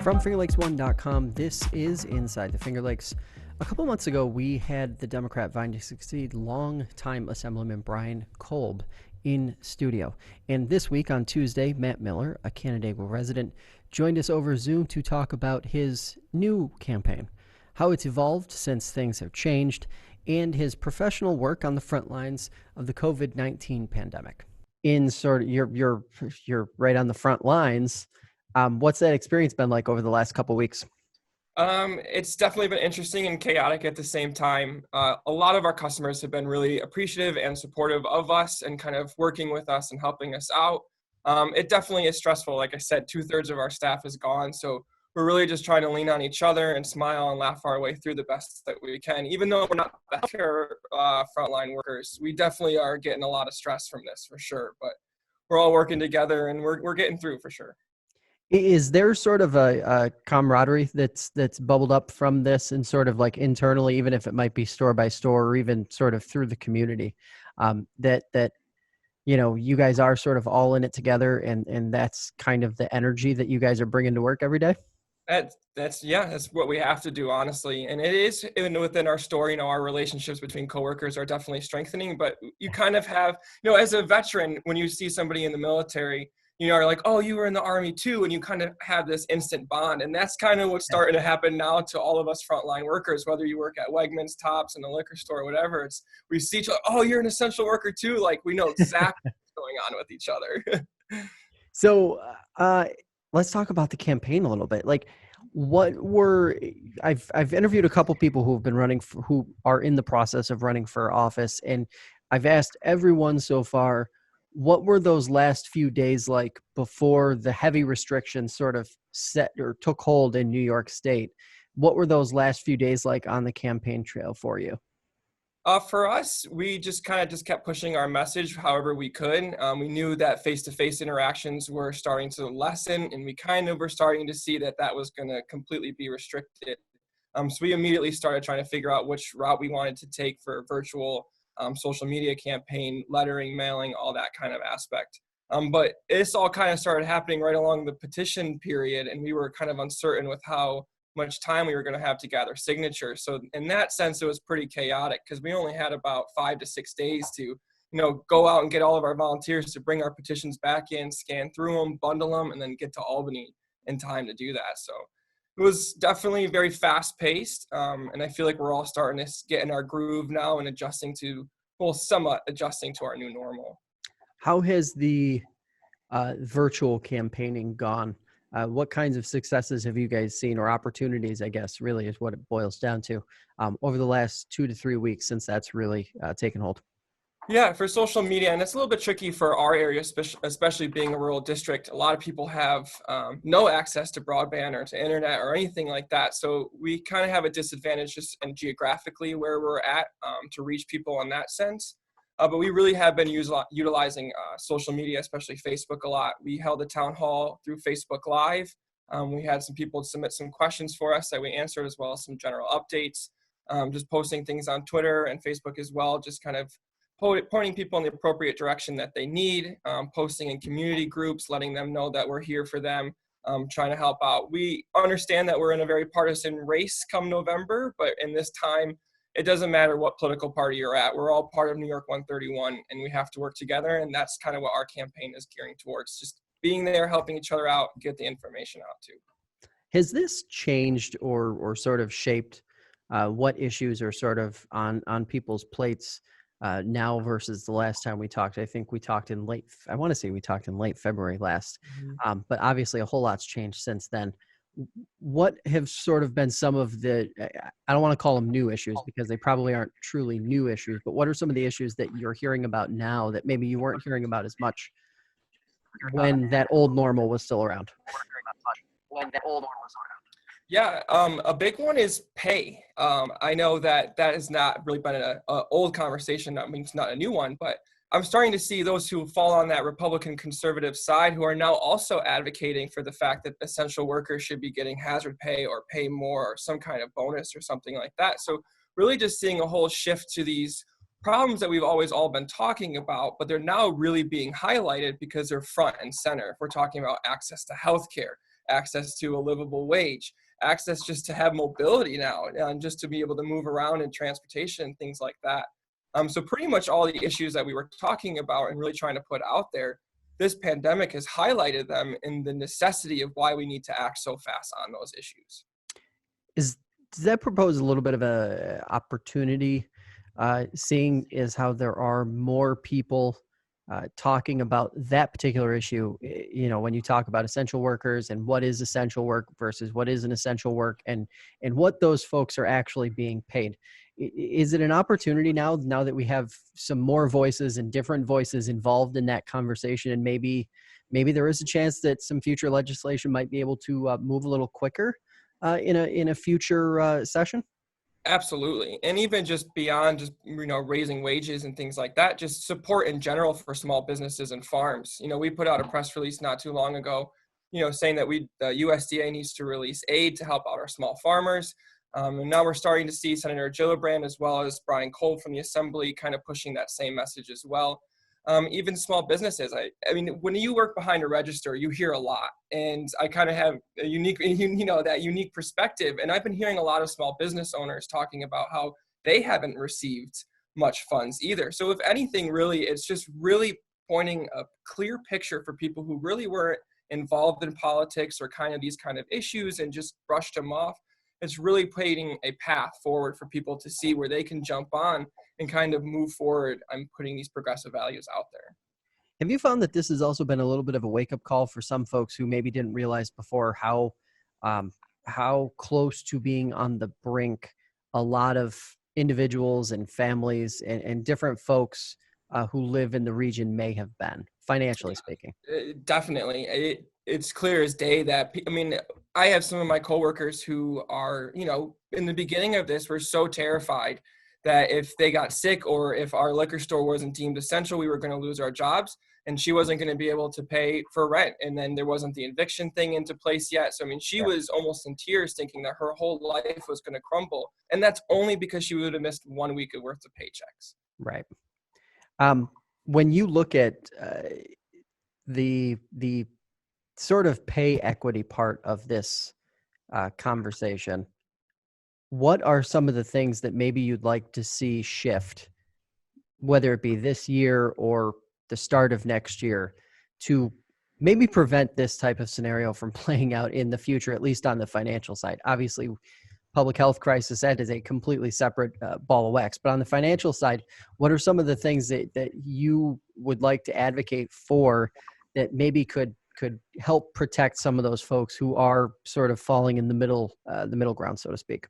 From FingerLakes1.com, this is Inside the Finger Lakes. A couple months ago, we had the Democrat vying to succeed longtime Assemblyman Brian Kolb in studio. And this week on Tuesday, Matt Miller, a Canandaigua resident, joined us over Zoom to talk about his new campaign, how it's evolved since things have changed, and his professional work on the front lines of the COVID-19 pandemic. In sort of, you're right on the front lines. What's that experience been like over the last couple of weeks? It's definitely been interesting and chaotic at the same time. A lot of our customers have been really appreciative and supportive of us and kind of working with us and helping us out. It definitely is stressful. Like I said, 2/3 of our staff is gone. So we're really just trying to lean on each other and smile and laugh our way through the best that we can. Even though we're not the healthcare frontline workers, we definitely are getting a lot of stress from this for sure. But we're all working together and we're getting through for sure. Is there sort of a camaraderie that's bubbled up from this and sort of like internally, even if it might be store by store or even sort of through the community, that you guys are sort of all in it together and that's kind of the energy that you guys are bringing to work every day? That's what we have to do, honestly. And it is even within our store, our relationships between coworkers are definitely strengthening, but you kind of have, as a veteran, when you see somebody in the military, are like, oh, you were in the Army too, and you kind of have this instant bond. And that's kind of what's starting to happen now to all of us frontline workers, whether you work at Wegmans, Tops, in the liquor store, whatever. We see each other, oh, you're an essential worker too. Like we know exactly what's going on with each other. So let's talk about the campaign a little bit. Like I've interviewed a couple people who have been who are in the process of running for office. And I've asked everyone so far, what were those last few days like before the heavy restrictions sort of set or took hold in New York State? What were those last few days like on the campaign trail for you? For us, we just kept pushing our message however we could. We knew that face-to-face interactions were starting to lessen, and we kind of were starting to see that was going to completely be restricted. So we immediately started trying to figure out which route we wanted to take for virtual social media campaign, lettering, mailing, all that kind of aspect. But this all kind of started happening right along the petition period, and we were kind of uncertain with how much time we were going to have to gather signatures. So in that sense, it was pretty chaotic because we only had about 5 to 6 days to, go out and get all of our volunteers to bring our petitions back in, scan through them, bundle them, and then get to Albany in time to do that. So it was definitely very fast paced. And I feel like we're all starting to get in our groove now and somewhat adjusting to our new normal. How has the virtual campaigning gone? What kinds of successes have you guys seen, or opportunities, I guess, really is what it boils down to, over the last 2 to 3 weeks since that's really taken hold? Yeah, for social media, and it's a little bit tricky for our area, especially being a rural district. A lot of people have no access to broadband or to internet or anything like that. So we kind of have a disadvantage just and geographically where we're at to reach people in that sense. But we really have been utilizing social media, especially Facebook, a lot. We held a town hall through Facebook Live. We had some people submit some questions for us that we answered, as well as some general updates. Just posting things on Twitter and Facebook as well, just kind of pointing people in the appropriate direction that they need, posting in community groups, letting them know that we're here for them, trying to help out. We understand that we're in a very partisan race come November, but in this time, it doesn't matter what political party you're at. We're all part of New York 131, and we have to work together, and that's kind of what our campaign is gearing towards, just being there, helping each other out, get the information out too. Has this changed or sort of shaped what issues are sort of on people's plates now versus the last time we talked? I think we talked in late February last, but obviously a whole lot's changed since then. What have sort of been some of the, I don't want to call them new issues because they probably aren't truly new issues, but what are some of the issues that you're hearing about now that maybe you weren't hearing about as much when that old normal was still around? Yeah, a big one is pay. I know that has not really been an old conversation. That means not a new one, but I'm starting to see those who fall on that Republican conservative side who are now also advocating for the fact that essential workers should be getting hazard pay or pay more or some kind of bonus or something like that. So really just seeing a whole shift to these problems that we've always all been talking about, but they're now really being highlighted because they're front and center. If we're talking about access to healthcare, access to a livable wage, access just to have mobility now, and just to be able to move around in transportation and things like that. So pretty much all the issues that we were talking about and really trying to put out there, this pandemic has highlighted them in the necessity of why we need to act so fast on those issues. Is Does that propose a little bit of a opportunity, seeing is how there are more people talking about that particular issue? When you talk about essential workers and what is essential work versus what isn't essential work, and what those folks are actually being paid. Is it an opportunity now that we have some more voices and different voices involved in that conversation, and maybe there is a chance that some future legislation might be able to move a little quicker in a future session? Absolutely. And even just beyond just, raising wages and things like that, just support in general for small businesses and farms. We put out a press release not too long ago, saying that the USDA needs to release aid to help out our small farmers. And now we're starting to see Senator Gillibrand as well as Brian Kolb from the Assembly kind of pushing that same message as well. Even small businesses. I mean, when you work behind a register, you hear a lot, and I kind of have a unique, that unique perspective. And I've been hearing a lot of small business owners talking about how they haven't received much funds either. So if anything, really, it's just really pointing a clear picture for people who really weren't involved in politics or kind of these kind of issues and just brushed them off. It's really painting a path forward for people to see where they can jump on and kind of move forward. I'm putting these progressive values out there. Have you found that this has also been a little bit of a wake-up call for some folks who maybe didn't realize before how close to being on the brink a lot of individuals and families and different folks who live in the region may have been, financially speaking? Definitely. It's clear as day that, I have some of my coworkers who are, in the beginning of this, were so terrified that if they got sick or if our liquor store wasn't deemed essential, we were going to lose our jobs, and she wasn't going to be able to pay for rent. And then there wasn't the eviction thing into place yet. So, she was almost in tears thinking that her whole life was going to crumble. And that's only because she would have missed 1 week of worth of paychecks. Right. When you look at the sort of pay equity part of this conversation, what are some of the things that maybe you'd like to see shift, whether it be this year or the start of next year, to maybe prevent this type of scenario from playing out in the future, at least on the financial side? Obviously, public health crisis, that is a completely separate ball of wax. But on the financial side, what are some of the things that you would like to advocate for that maybe could help protect some of those folks who are sort of falling in the middle ground, so to speak?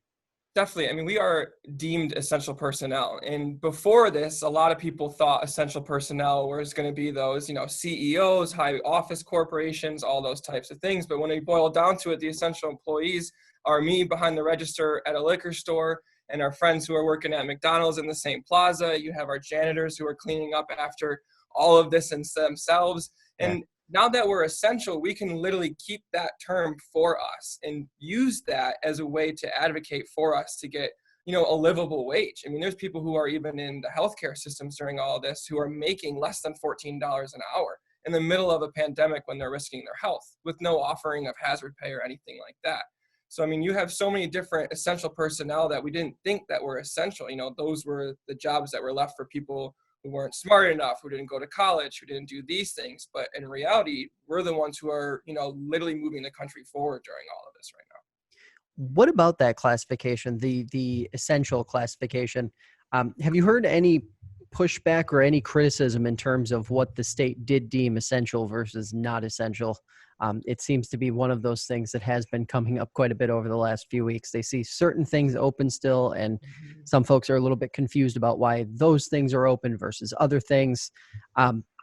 Definitely. We are deemed essential personnel. And before this, a lot of people thought essential personnel was going to be those, CEOs, high office corporations, all those types of things. But when we boil down to it, the essential employees are me behind the register at a liquor store and our friends who are working at McDonald's in the same plaza. You have our janitors who are cleaning up after all of this themselves. And now that we're essential, we can literally keep that term for us and use that as a way to advocate for us to get, a livable wage. There's people who are even in the healthcare systems during all of this who are making less than $14 an hour in the middle of a pandemic when they're risking their health with no offering of hazard pay or anything like that. So, you have so many different essential personnel that we didn't think that were essential. Those were the jobs that were left for people who weren't smart enough, who didn't go to college, who didn't do these things. But in reality, we're the ones who are, literally moving the country forward during all of this right now. What about that classification, the essential classification? Have you heard any pushback or any criticism in terms of what the state did deem essential versus not essential? It seems to be one of those things that has been coming up quite a bit over the last few weeks. They see certain things open still, and some folks are a little bit confused about why those things are open versus other things.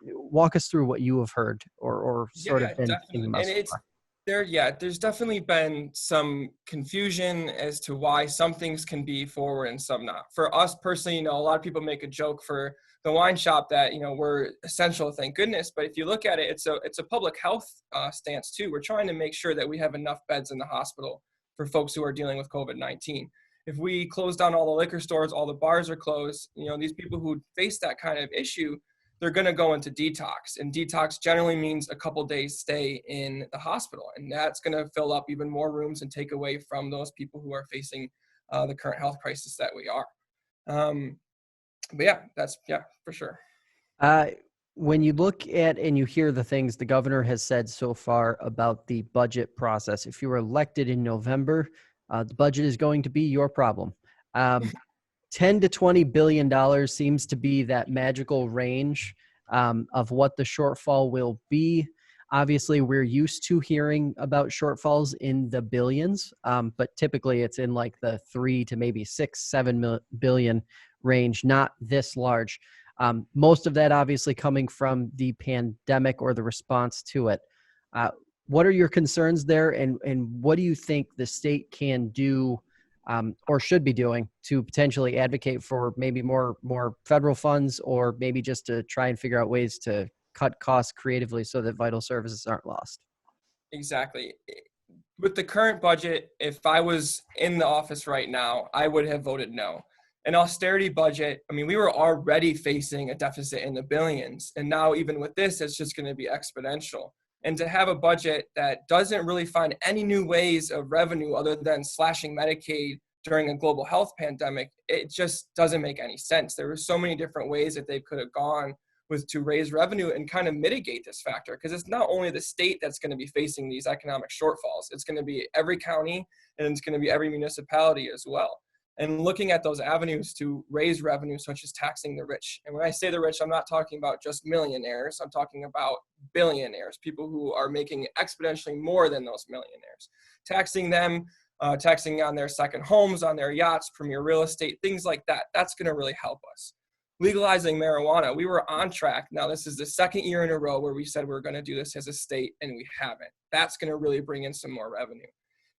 Walk us through what you have heard or sort of been thinking about so far. There's definitely been some confusion as to why some things can be forward and some not. For us personally, a lot of people make a joke for the wine shop that, we're essential, thank goodness. But if you look at it, it's a public health stance too. We're trying to make sure that we have enough beds in the hospital for folks who are dealing with COVID-19. If we close down all the liquor stores, all the bars are closed, these people who face that kind of issue, they're going to go into detox, and detox generally means a couple days stay in the hospital, and that's going to fill up even more rooms and take away from those people who are facing the current health crisis that we are. But yeah, that's for sure. When you look at and you hear the things the governor has said so far about the budget process, if you were elected in November, the budget is going to be your problem. 10 to $20 billion seems to be that magical range of what the shortfall will be. Obviously, we're used to hearing about shortfalls in the billions, but typically it's in like the 3 to maybe 6-7 billion range, not this large. Most of that obviously coming from the pandemic or the response to it. What are your concerns there, and what do you think the state can do or should be doing to potentially advocate for maybe more federal funds, or maybe just to try and figure out ways to cut costs creatively so that vital services aren't lost? Exactly. With the current budget, if I was in the office right now, I would have voted no. An austerity budget, I mean, we were already facing a deficit in the billions, and now even with this, it's just going to be exponential. And to have a budget that doesn't really find any new ways of revenue other than slashing Medicaid during a global health pandemic, it just doesn't make any sense. There were so many different ways that they could have gone with to raise revenue and kind of mitigate this factor, because it's not only the state that's going to be facing these economic shortfalls, it's going to be every county, and it's going to be every municipality as well. And looking at those avenues to raise revenue, such as taxing the rich. And when I say the rich, I'm not talking about just millionaires. I'm talking about billionaires, people who are making exponentially more than those millionaires. Taxing them, taxing on their second homes, on their yachts, premier real estate, things like that. That's going to really help us. Legalizing marijuana, we were on track. Now, this is the second year in a row where we said we were going to do this as a state, and we haven't. That's going to really bring in some more revenue.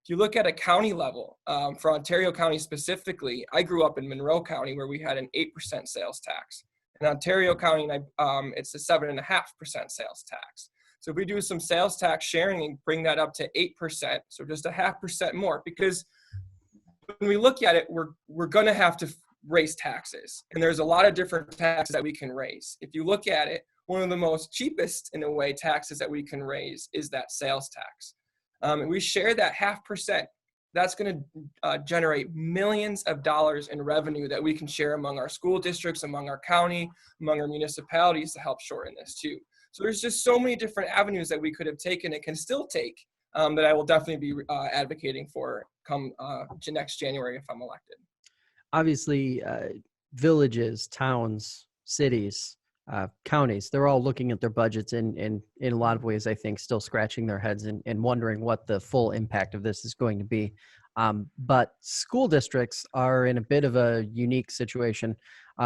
If you look at a county level, for Ontario County specifically, I grew up in Monroe County where we had an 8% sales tax. In Ontario County, it's a 7.5% sales tax. So if we do some sales tax sharing and bring that up to 8%, so just a 0.5% more, because when we look at it, we're going to have to raise taxes. And there's a lot of different taxes that we can raise. If you look at it, one of the most cheapest, in a way, taxes that we can raise is that sales tax. And we share that 0.5%. That's going to generate millions of dollars in revenue that we can share among our school districts, among our county, among our municipalities to help shorten this too. So there's just so many different avenues that we could have taken and can still take that I will definitely be advocating for come next January if I'm elected. Obviously, villages, towns, cities, counties, they're all looking at their budgets and in a lot of ways, I think, still scratching their heads and wondering what the full impact of this is going to be. But school districts are in a bit of a unique situation.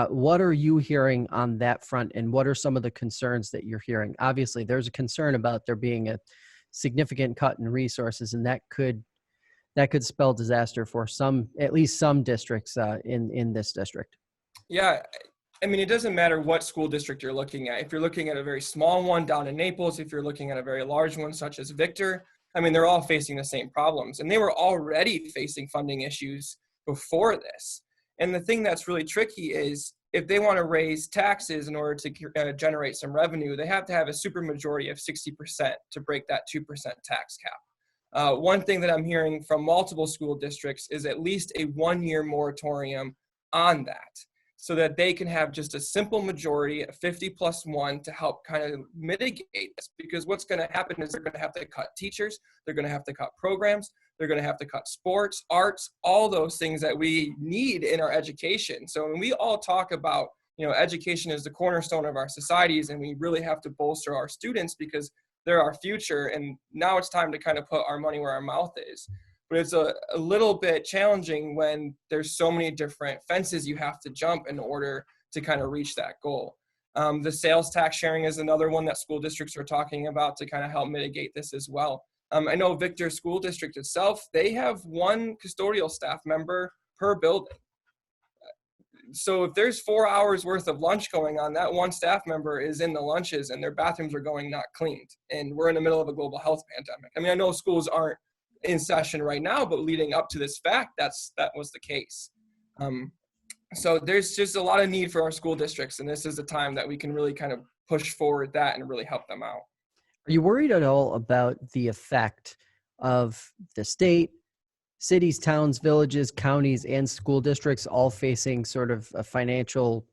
What are you hearing on that front, and what are some of the concerns that you're hearing? Obviously, there's a concern about there being a significant cut in resources, and that could spell disaster for at least some districts in this district. Yeah. I mean, it doesn't matter what school district you're looking at. If you're looking at a very small one down in Naples, if you're looking at a very large one such as Victor, I mean, they're all facing the same problems. And they were already facing funding issues before this. And the thing that's really tricky is if they want to raise taxes in order to generate some revenue, they have to have a supermajority of 60% to break that 2% tax cap. One thing that I'm hearing from multiple school districts is at least a 1-year moratorium on that, so that they can have just a simple majority, a 50+1, to help kind of mitigate this. Because what's going to happen is they're going to have to cut teachers, they're going to have to cut programs, they're going to have to cut sports, arts, all those things that we need in our education. So when we all talk about, education is the cornerstone of our societies, and we really have to bolster our students because they're our future. And now it's time to kind of put our money where our mouth is. But it's a little bit challenging when there's so many different fences you have to jump in order to kind of reach that goal. The sales tax sharing is another one that school districts are talking about to kind of help mitigate this as well. I know Victor School District itself, they have 1 custodial staff member per building. So if there's 4 hours worth of lunch going on, that 1 staff member is in the lunches and their bathrooms are going not cleaned. And we're in the middle of a global health pandemic. I mean, I know schools aren't in session right now, but leading up to this fact, that was the case. So there's just a lot of need for our school districts, and this is the time that we can really kind of push forward that and really help them out. Are you worried at all about the effect of the state, cities, towns, villages, counties, and school districts all facing sort of a financial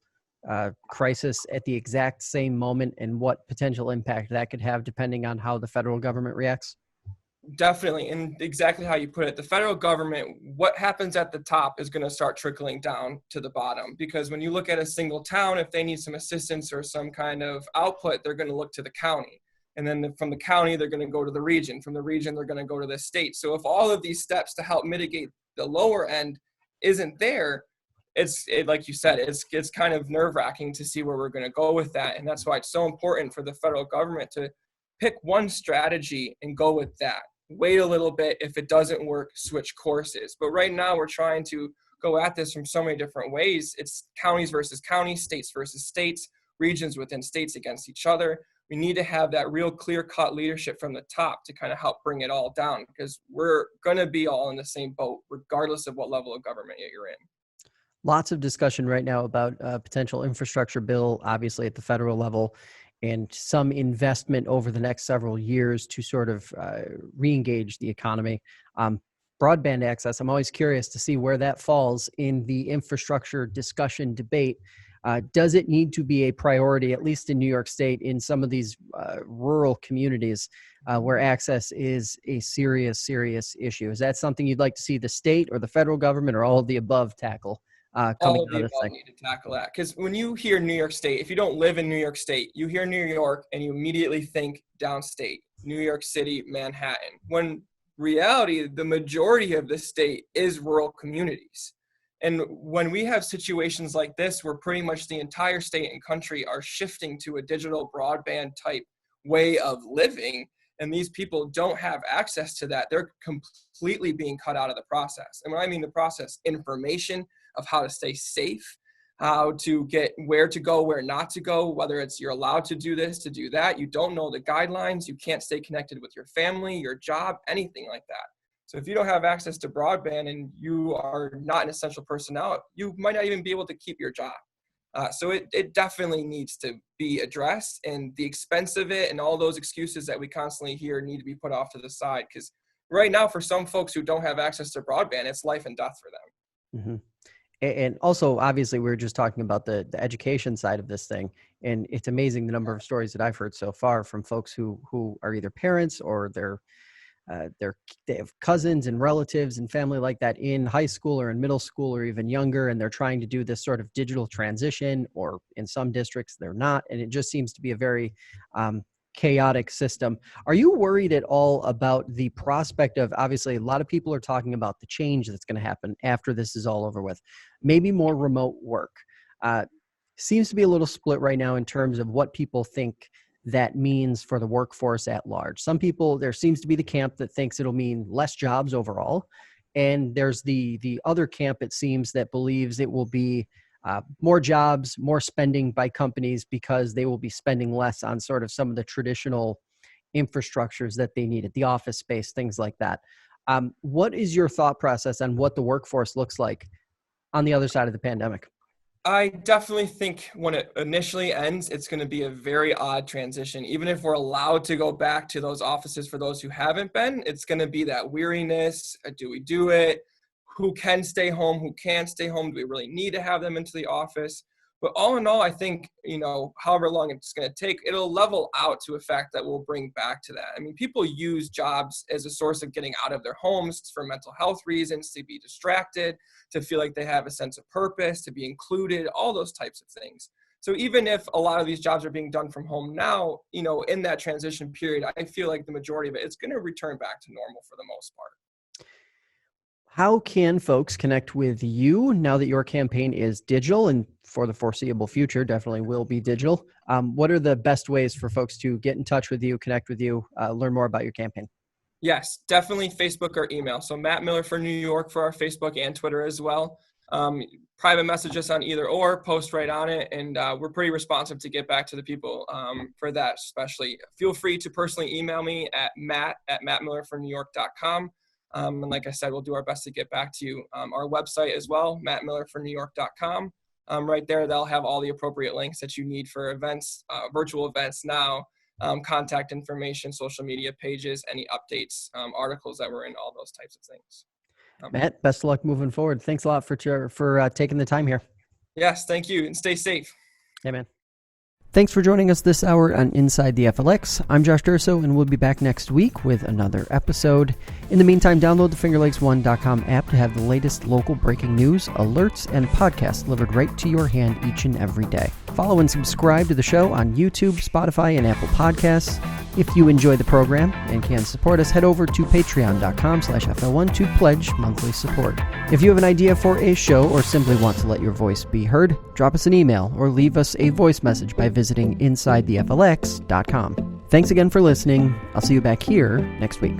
crisis at the exact same moment, and what potential impact that could have depending on how the federal government reacts? Definitely, and exactly how you put it. The federal government, what happens at the top is going to start trickling down to the bottom, because when you look at a single town, if they need some assistance or some kind of output, they're going to look to the county. And then from the county, they're going to go to the region. From the region, they're going to go to the state. So if all of these steps to help mitigate the lower end isn't there, like you said, it's kind of nerve-wracking to see where we're going to go with that. And that's why it's so important for the federal government to pick one strategy and go with that. Wait a little bit. If it doesn't work, switch courses. But right now we're trying to go at this from so many different ways. It's counties versus counties, states versus states, regions within states against each other. We need to have that real clear-cut leadership from the top to kind of help bring it all down, because we're going to be all in the same boat, regardless of what level of government you're in. Lots of discussion right now about a potential infrastructure bill, obviously at the federal level, and some investment over the next several years to sort of re-engage the economy. Broadband access, I'm always curious to see where that falls in the infrastructure discussion debate. Does it need to be a priority, at least in New York State, in some of these rural communities where access is a serious, serious issue? Is that something you'd like to see the state or the federal government or all of the above tackle coming All of out the of this above thing? need to tackle that. Because when you hear New York State, if you don't live in New York State, you hear New York and you immediately think downstate, New York City, Manhattan. When reality, the majority of the state is rural communities. And when we have situations like this, where pretty much the entire state and country are shifting to a digital broadband type way of living, and these people don't have access to that, they're completely being cut out of the process. And when I mean the process, information of how to stay safe, how to get where to go, where not to go, whether it's you're allowed to do this, to do that. You don't know the guidelines. You can't stay connected with your family, your job, anything like that. So if you don't have access to broadband and you are not an essential personnel, you might not even be able to keep your job. So it definitely needs to be addressed, and the expense of it and all those excuses that we constantly hear need to be put off to the side, because right now for some folks who don't have access to broadband, it's life and death for them. Mm-hmm. And also, obviously, we were just talking about the education side of this thing, and it's amazing the number of stories that I've heard so far from folks who are either parents or they have cousins and relatives and family like that in high school or in middle school or even younger, and they're trying to do this sort of digital transition, or in some districts they're not, and it just seems to be a very chaotic system. Are you worried at all about the prospect of, obviously a lot of people are talking about the change that's going to happen after this is all over with, maybe more remote work? Seems to be a little split right now in terms of what people think that means for the workforce at large. Some people, there seems to be the camp that thinks it'll mean less jobs overall. And there's the other camp, it seems, that believes it will be more jobs, more spending by companies, because they will be spending less on sort of some of the traditional infrastructures that they needed, the office space, things like that. What is your thought process on what the workforce looks like on the other side of the pandemic? I definitely think when it initially ends, it's going to be a very odd transition. Even if we're allowed to go back to those offices for those who haven't been, it's going to be that weariness. Do we do it? Who can stay home? Who can't stay home? Do we really need to have them into the office? But all in all, I think, however long it's going to take, it'll level out to a fact that we'll bring back to that. I mean, people use jobs as a source of getting out of their homes for mental health reasons, to be distracted, to feel like they have a sense of purpose, to be included, all those types of things. So even if a lot of these jobs are being done from home now, in that transition period, I feel like the majority of it is going to return back to normal for the most part. How can folks connect with you now that your campaign is digital, and for the foreseeable future definitely will be digital? What are the best ways for folks to get in touch with you, connect with you, learn more about your campaign? Yes, definitely Facebook or email. So Matt Miller for New York for our Facebook and Twitter as well. Private message us on either or, post right on it, and we're pretty responsive to get back to the people for that especially. Feel free to personally email me at matt@mattmillerfornewyork.com. And like I said, we'll do our best to get back to you. Our website as well, mattmillerfornewyork.com. Right there, they'll have all the appropriate links that you need for events, virtual events now, contact information, social media pages, any updates, articles that were in, all those types of things. Matt, best of luck moving forward. Thanks a lot for taking the time here. Yes, thank you, and stay safe. Hey, man. Thanks for joining us this hour on Inside the FLX. I'm Josh Durso, and we'll be back next week with another episode. In the meantime, download the FingerLakes1.com app to have the latest local breaking news, alerts, and podcasts delivered right to your hand each and every day. Follow and subscribe to the show on YouTube, Spotify, and Apple Podcasts. If you enjoy the program and can support us, head over to patreon.com/FL1 to pledge monthly support. If you have an idea for a show or simply want to let your voice be heard, drop us an email or leave us a voice message by visiting InsideTheFLX.com. Thanks again for listening. I'll see you back here next week.